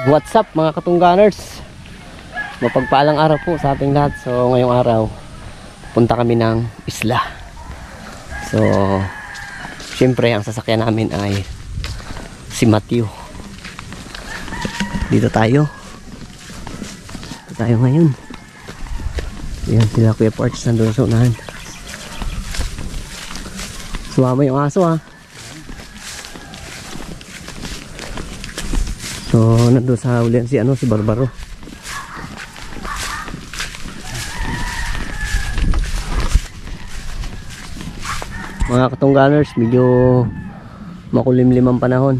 What's up mga katungganers? Mapagpaalang araw po sa ating lahat. So ngayong araw punta kami ng isla. So syempre ang sasakyan namin ay si Matthew. Dito tayo ngayon. Ayan sila Kuya Parts nandun sa unahan. Sumama yung aso ha. So nandun sa ulian si Barbaro. Mga katungganers, medyo makulimlim ang panahon.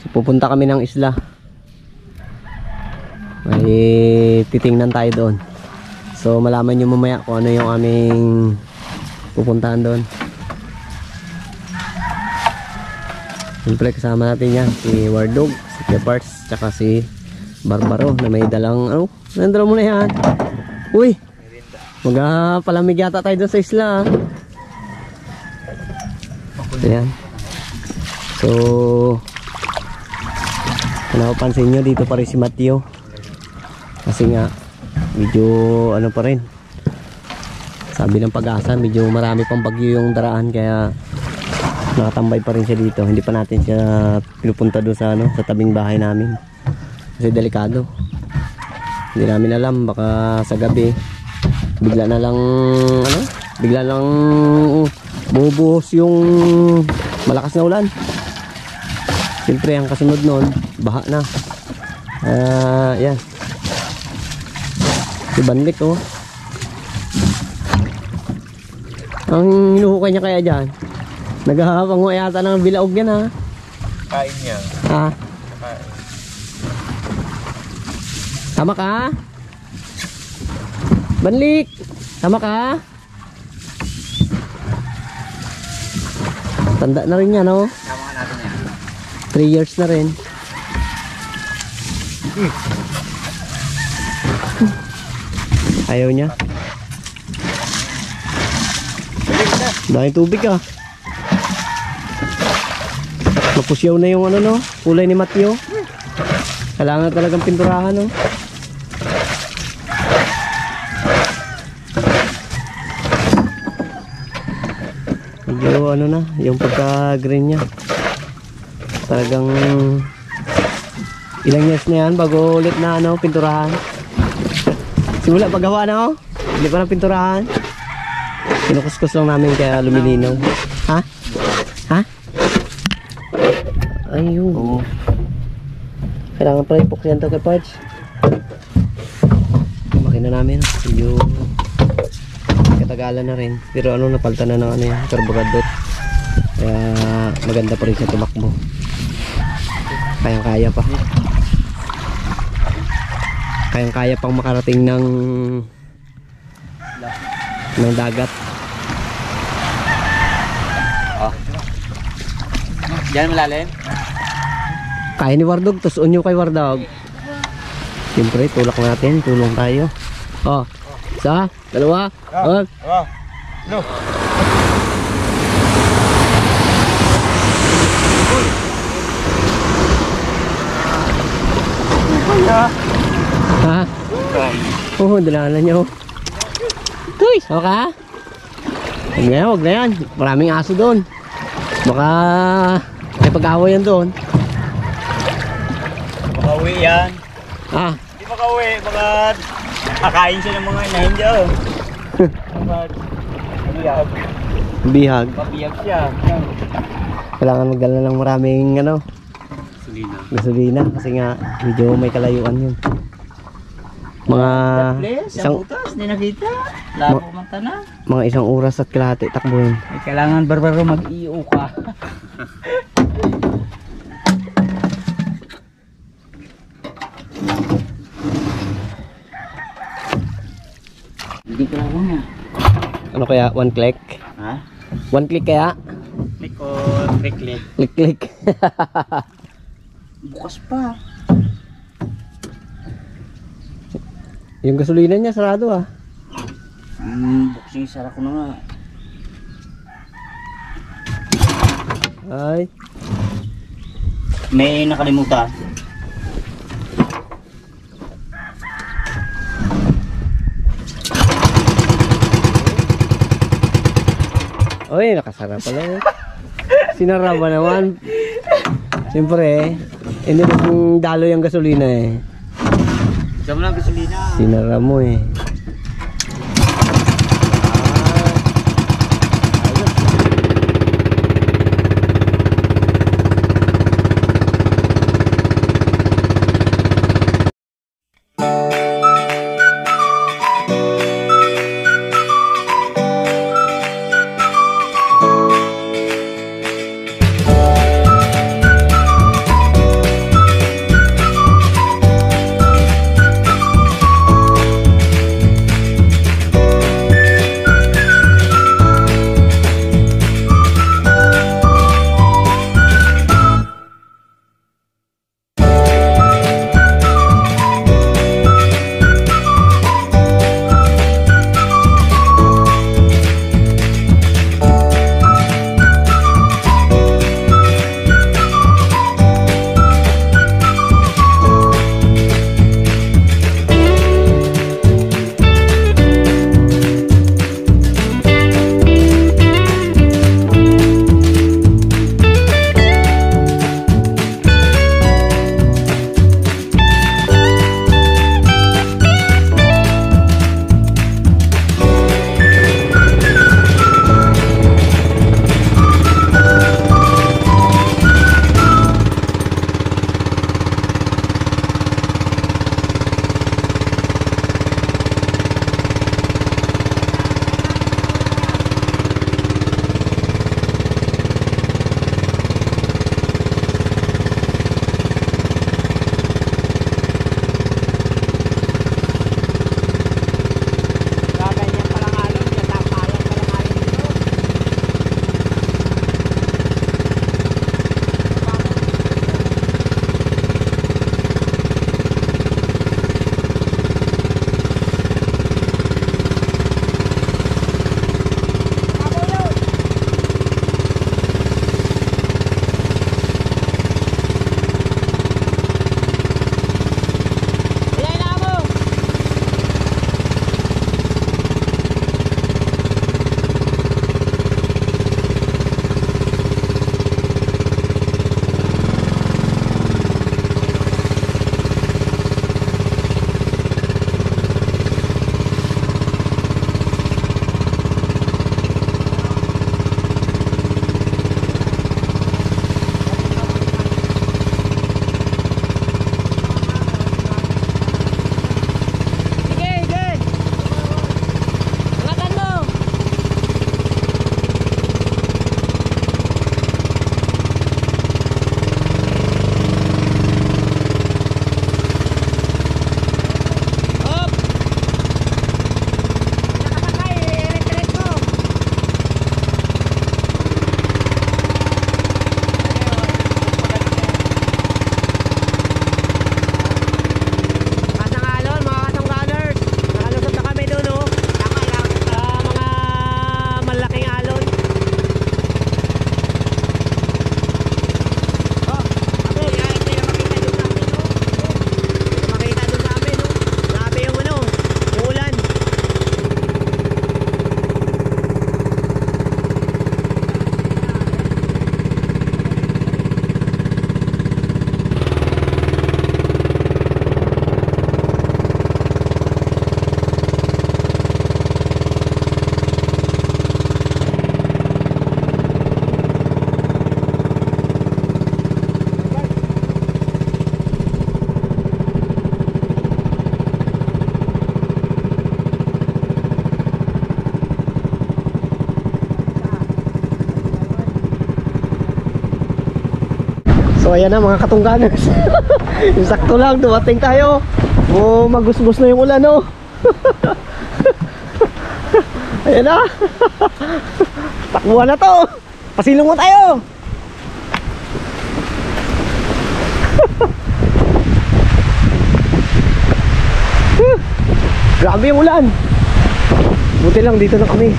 So pupunta kami ng isla. May titingnan tayo doon. So malaman nyo mamaya kung ano yung aming pupuntahan doon. Siyempre kasama natin yan si Wardog, si Keparts, tsaka si Barbaro na may dalang nandala mo na yan. Uy, magpalamig yata tayo doon sa isla. Ayan. So kung napapansin nyo, dito pa rin si Matthew. Kasi nga medyo pa rin, sabi ng Pag-asa, medyo marami pang bagyo yung daraan, kaya nakatambay pa rin siya dito. Hindi pa natin siya pinupunta doon sa sa tabing bahay namin kasi delikado. Hindi namin alam, baka sa gabi bigla lang bubuhos yung malakas na ulan. Siyempre ang kasunod nun, baha na. Yan si Banlik ang hinuhukay niya kaya dyan. Naghahapango yata ng bilaog yan ha. Kain niya. Ha? Kain. Tama ka? Banlik! Tama ka? Tanda na rin yan Tama ka natin yan. 3 years na rin. Ayaw niya. Dahil tubig ah. Mapusyaw na yung kulay ni Matthew. Kailangan talagang pinturahan Medyo na, yung pagka green niya. Talagang ilang years na yan bago ulit na pinturahan. Simula paggawa na hindi pa na pinturahan. Kinukuskus lang namin kaya lumilinaw. Ha? Ha? Ayun. Oo. Kailangan pala ipukyan ito kay Parts. Makina namin. Medyo katagalan na rin. Pero napalta na ng karburador. Kaya maganda pa rin siya tumakbo. Kayang-kaya pa. Kayang-kaya pang makarating ng dagat. Diyan malalim? Kaya ni Wardog, tapos unyo kay Wardog. Siyempre, tulak natin, tulong tayo. Isa, dalawa, no. Ha? Oo, dalanan nyo. Tuy, okay? Huwag na yan. Maraming aso doon. Baka may pag-away yan doon. Makauwi yan. Hindi makauwi. Baka kakain siya ng mga inahin dyan. Bihag. Bihag. Mabihag siya. Kailangan magdala ng maraming gasolina kasi nga medyo may kalayuan yun. Mga isang butas, hindi nakita. Labo manta na. Mga 1 oras at kalahati takbuhin. Kailangan Barbaro mag-iyo ka. Hindi ko lang niya. Ano kaya? 1 click? Ha? 1 click kaya? Click o click. Click. Bukas pa. Yung gasolina niya sarado Bukas yung sara ko na nga. Ay. May nakalimutan. Oy, nakasara pala. Sinara ba naman? Siyempre, hindi na kung dalo yung gasolina eh. Isa mo lang gasolina. Sinara mo eh. So ayan na mga katungganers. Sakto lang dumating tayo. Oh, magusgus na yung ulan, no. Ayan na. Takbuhan na to. Pasilong mo tayo. Grabe yung ulan. Buti lang dito na kami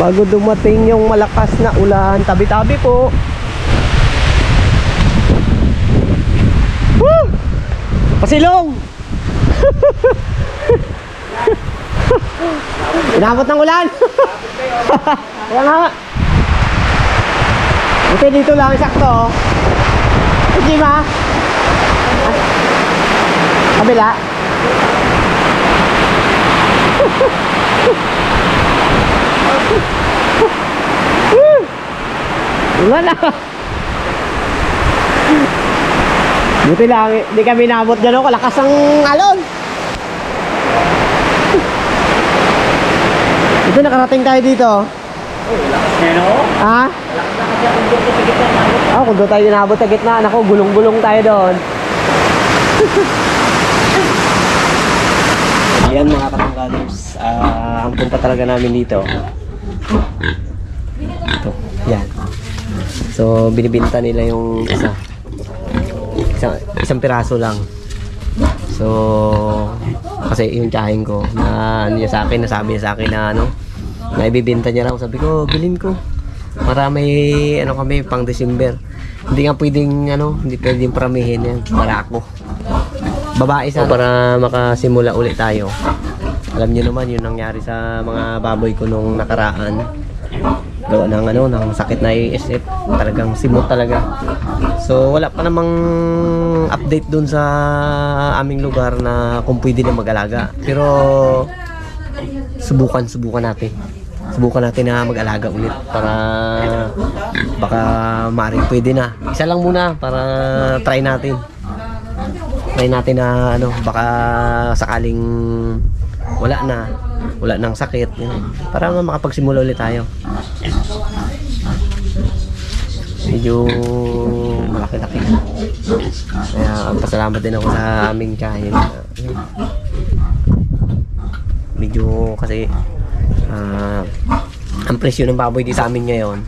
bago dumating yung malakas na ulan. Tabi-tabi po. Woo! Pasilong. Inabot ng ulan. Kaya nga. Ito dito lang, sakto. Hindi ma? Kabila? Wala na. Buti lang, hindi kami nabot dyan o, kalakas ang alon. Ito, nakarating tayo dito. Oh, lakas na yun ako. Ha? Lakas na kasi akong doon sa gitna na. Oh, kung doon tayo nabot sa gitna, naku, gulong-gulong tayo doon. Ayan mga katanggalers, ang punta talaga namin dito. Ito, yan. So, binibinta nila yung isang piraso lang. So, kasi yung tiyahin ko na ano niya sa akin, nasabi niya sa akin na ano, na ibibenta niya raw. Sabi ko, bilhin ko. Marami ano kami pang December. Hindi nga pwedeng ano, hindi pwedeng paramihin yan para ako. Babae sa para makasimula ulit tayo. Alam niyo naman yung nangyari sa mga baboy ko nung nakaraan. Gawa ng ano, ng sakit na ASF. Talagang simot talaga. So wala pa namang update dun sa aming lugar na kung pwede na mag-alaga. Pero subukan natin. Subukan natin na mag-alaga ulit para baka maaaring pwede na. Isa lang muna para try natin. Try natin na ano, baka sakaling wala nang sakit, yun. Para makapagsimula ulit tayo. Medyo malaki-laki. Kaya pasalamat din ako sa aming tiyahin. Medyo kasi ang presyo ng baboy di sa amin ngayon.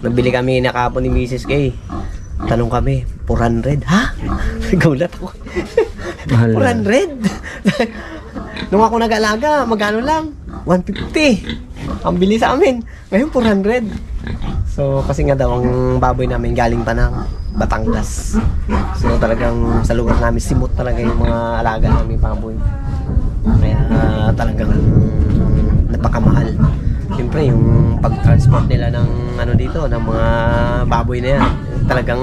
Nabili kami nakapon ni Mrs. K. Tanong kami, 400. Ha? Gulat ako. 400? Nung ako nag-alaga, magkano lang? 150. Ang bili sa amin. Ngayon 400. So kasi nga daw ang baboy namin galing pa ng Batangas. So talagang sa lugar namin simot talaga yung mga alaga namin baboy. Kaya talagang napakamahal. Siyempre yung pag-transport nila ng ano dito, ng mga baboy na yan, talagang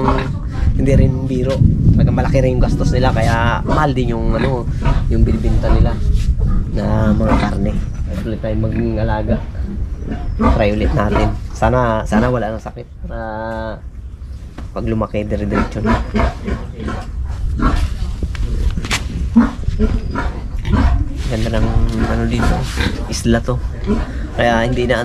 hindi rin biro. Talagang malaki rin yung gastos nila, kaya mahal din yung ano, yung binibenta nila na mga karne. Ulit tayo maging alaga. Try ulit natin. Sana wala nang sakit para pag lumaki dire-diretso na. Ganda ng ano dito, isla to. Kaya hindi na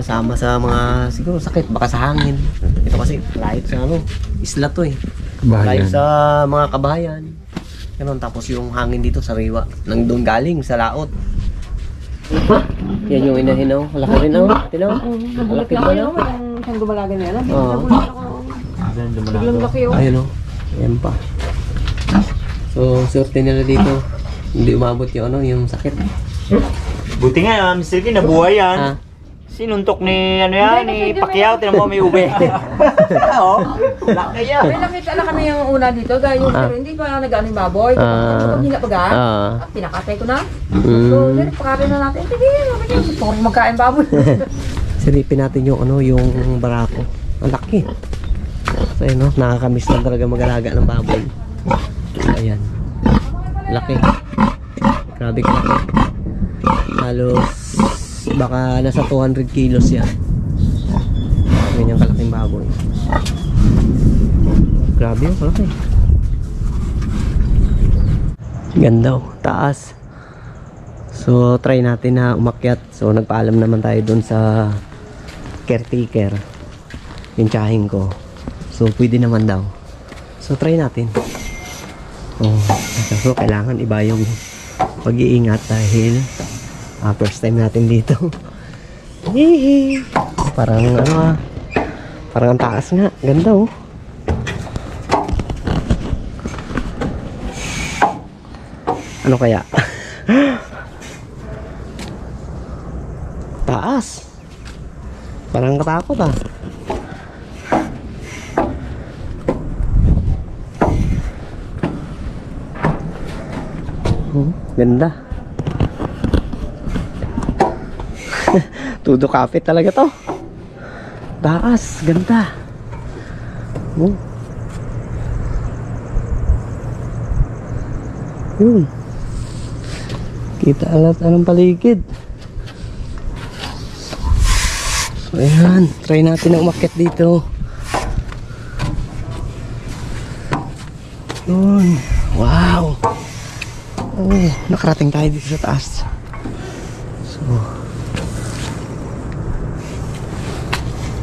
sama sa mga siguro sakit, baka sa hangin. Ito kasi layo sa ano, isla to eh. Layo sa mga kabahayan. Ganun, tapos yung hangin dito sariwa. Nang doon galing sa laot. Yan yung inahinaw. Malaki rin ako. Tinaw. Malaki ba na? Saan gumalaga na yan? Oo. Biglang laki yun. Ayun o. Ayan pa. So, sorte nila dito. Hindi umabot yung ano, yung sakit. Buti nga, Mr. K, nabuhay yan. Ha? Sinuntok ni ano yan, ni Pacquiao, tinan mo may ube. Oo, laki yan. May nakita na kami yung una dito, gaya yung pero hindi pa nag-ano yung baboy. Kapag hina pa at pinakatay ko na. So, then, pakarin na natin. Sige, sorry magkain baboy. Silipin natin yung ano, yung barako. Ang laki. So, ayun, no? Nakakamiss lang talaga mag-alaga ng baboy. Ayan. Laki. Grabe ka laki. Halos baka nasa 200 kilos yan. Ganyang kalaking baboy. Grabe yung kalaki. Ganda oh, taas. So try natin na umakyat. So nagpaalam naman tayo dun sa caretaker, yung tiyahin ko. So pwede naman daw. So try natin. Oh, so kailangan iba yung pag-iingat dahil first time natin dito. Hihi. Parang ano parang ang taas nga. Ganda oh. Ano kaya? Taas. Parang katakot ah. Ganda. Tudo kapit talaga to. Taas, ganda. Oh. Yun. Kita lahat ng paligid. So ayan, try natin na umakyat dito. Yun. Wow. Oh, nakarating tayo dito sa taas. So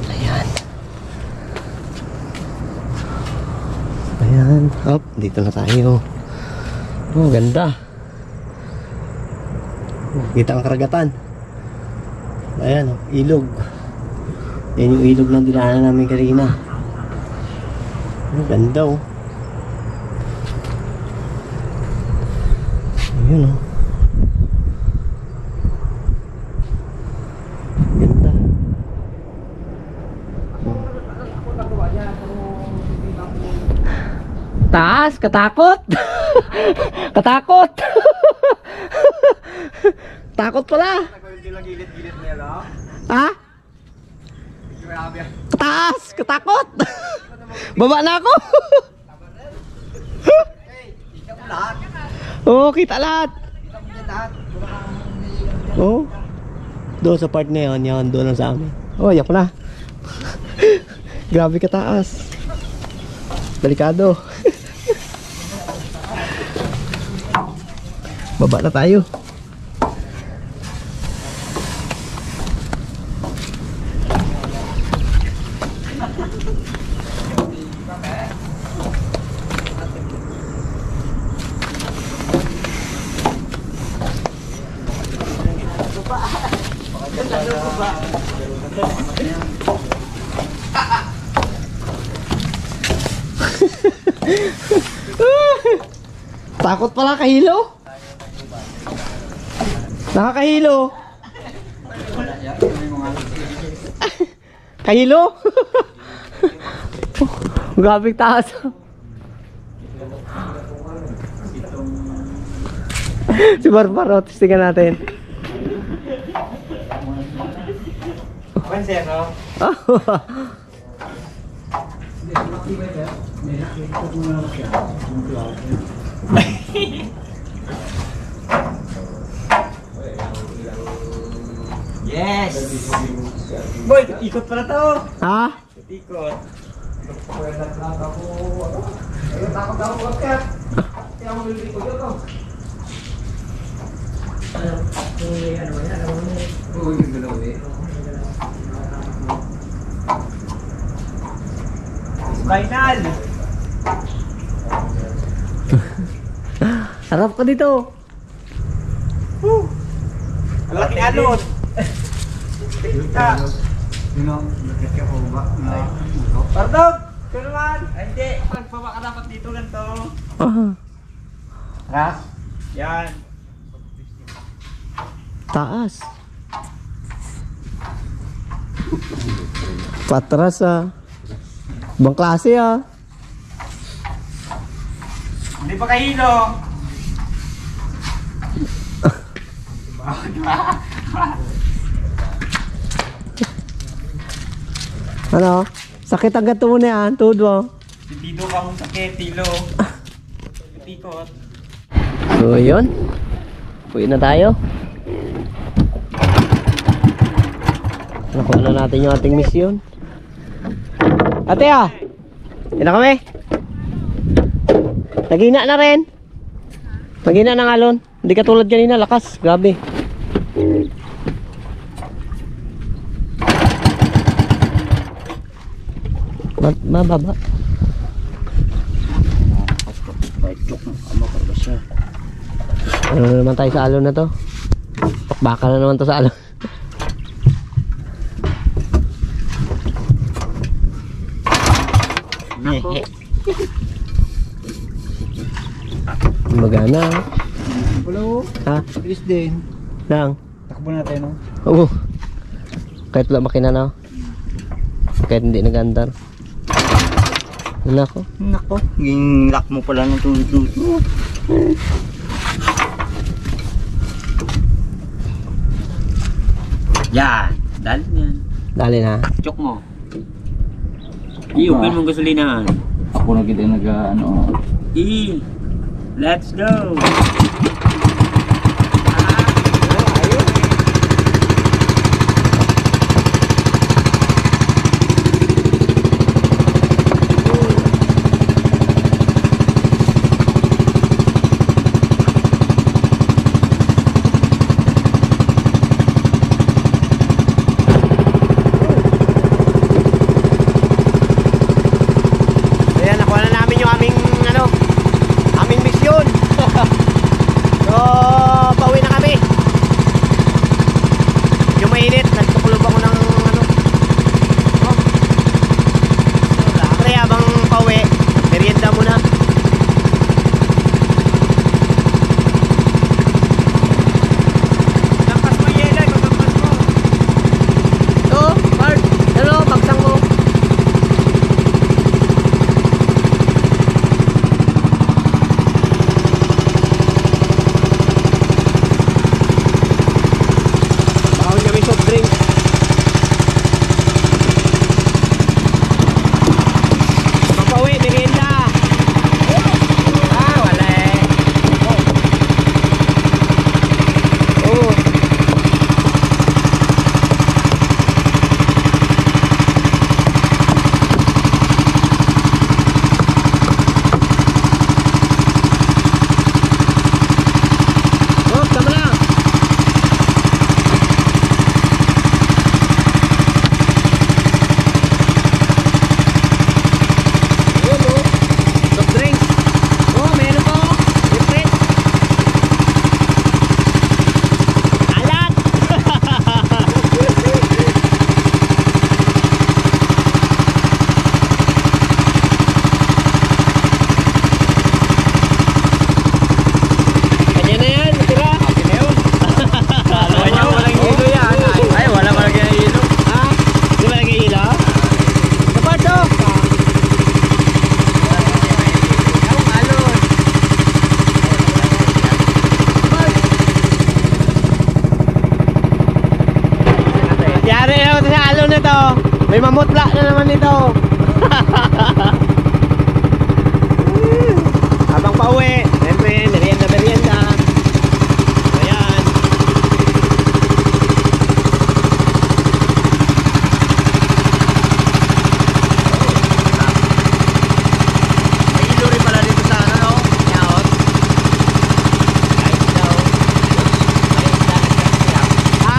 ayan. Ayan. Hop, dito na tayo. Oh, ganda. Kita ang karagatan. Ayan, oh, ilog. Yan yung ilog ng dinaanan namin kanina. Oh, ganda oh. Ayun oh. Ganda. Taas, katakot. Katakot. Takot pala. Ha? Kataas, katakot. Baba na ako. Oo, kita lahat. Oo. Doon sa part na yun, yun doon lang sa amin. Oh, yak na. Grabe kataas. Delikado. Baba na tayo. Takot pala, kahilo. Nakakahilo. Kahilo. Grabe taas. Si Barbaro, testingan natin. Yes! Boy, ikot pala to! Ha? Ikot. Final! Harap ka dito. Ang laki alon! Pardog! Ito naman! Ay, hindi! Pagbaba ka dapat dito ganito. Ha? Yan. Taas. Patras ah. Ibang klase ah. Hindi pa kahilo. Ano? Sakit ang gato mo na yan, tudo. Titido ka mong sakit, tilo. Tikot. So yun. Uwi na tayo. Nakuha na natin yung ating misyon. Ate ah! Yan na kami. Nagina na rin. Nagina ng alon. Hindi katulad kanina, lakas. Grabe. Mababa. Ano na naman tayo sa alon na to? Pakbaka na naman to sa alon. Magana. Hello? Ha? Bilis din. Nang? Takbo natin, no? Oo. Kahit wala makina na. Kahit hindi nag-andar. Nako. Nako. Yung lock mo pala ng tulog. Yan. Dali yan. Dali na. Chok mo. I-open mong gasolinahan. Ako na kita nag ano. Let's go! Ayan, nakuha na namin yung aming aming misyon. So, pauwi na kami. Yung mainit, nagtukulob ako ng kaya habang pauwi, merienda muna. Lampas mo yelo, pagkampas mo. Ito, Bart, bagsang mo. Bawal kami soft drink. Papauwi, merienda. Wala eh. Oh. Oh, tama na. Ayun, oh. Soft drinks. Oh, meron pa, oh. Different. Alat! Kanya na yan, tira. Akin na yun. Walang hilo yan. Ay, wala malagyan ng hilo. Ah, di ba nag-iila? Dapat, oh. Yari na sa alon nito. May mamutla na naman ito. Habang pauwi, siyempre, merienda. Ayan. May hilo rin pala dito sa ano, no? Yaot. Kahit daw. Ha?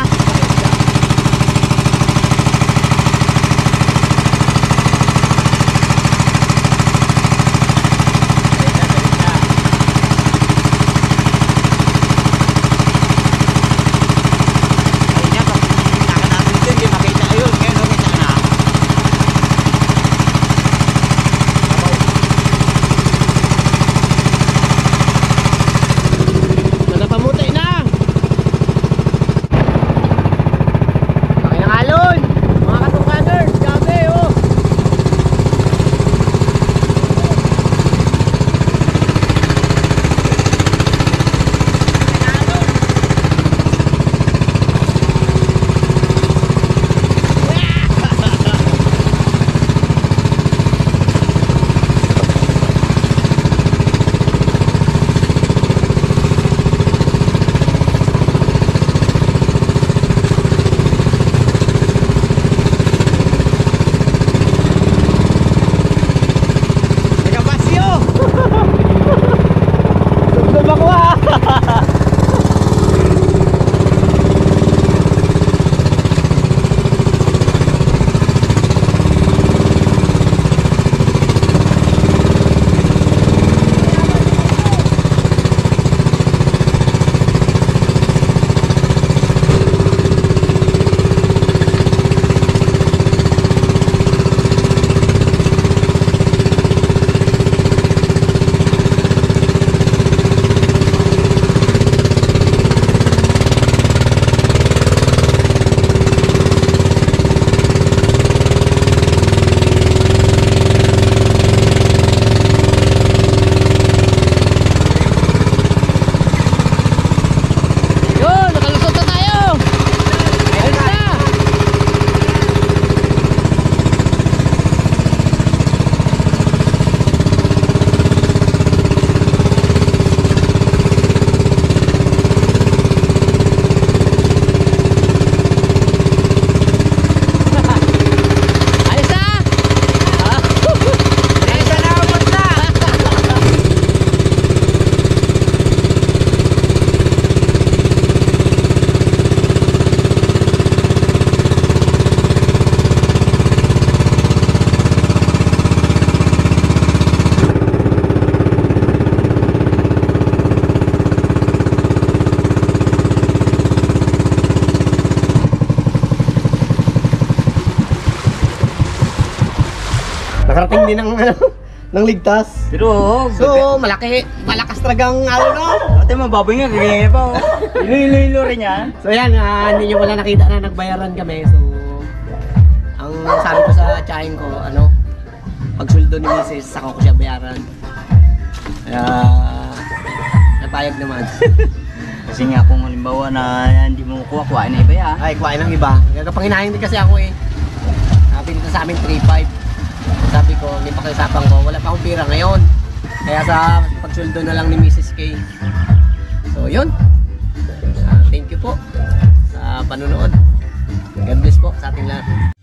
din ng ng ligtas. Pero, So, malakas talagang ano no? ate mababoy nga, kagaya pa oh. Ilo rin yan. So yan, hindi nyo wala nakita na nagbayaran kami. So, ang sabi ko sa tiyahin ko, ano, pagsuldo ni Mrs. saka ko siya bayaran. Kaya, napayag naman. Kasi nga kung halimbawa na hindi mo kuha na iba ya. Ay, kuhain ng iba. Kapanginahin din kasi ako eh. Sabi nito sa amin 3.5. Sabi ko, hindi pa kayo ko, wala pa akong pira ngayon. Kaya sa pagsuldo na lang ni Mrs. K. So, yun. Thank you po sa panunood. God bless po sa ating lahat.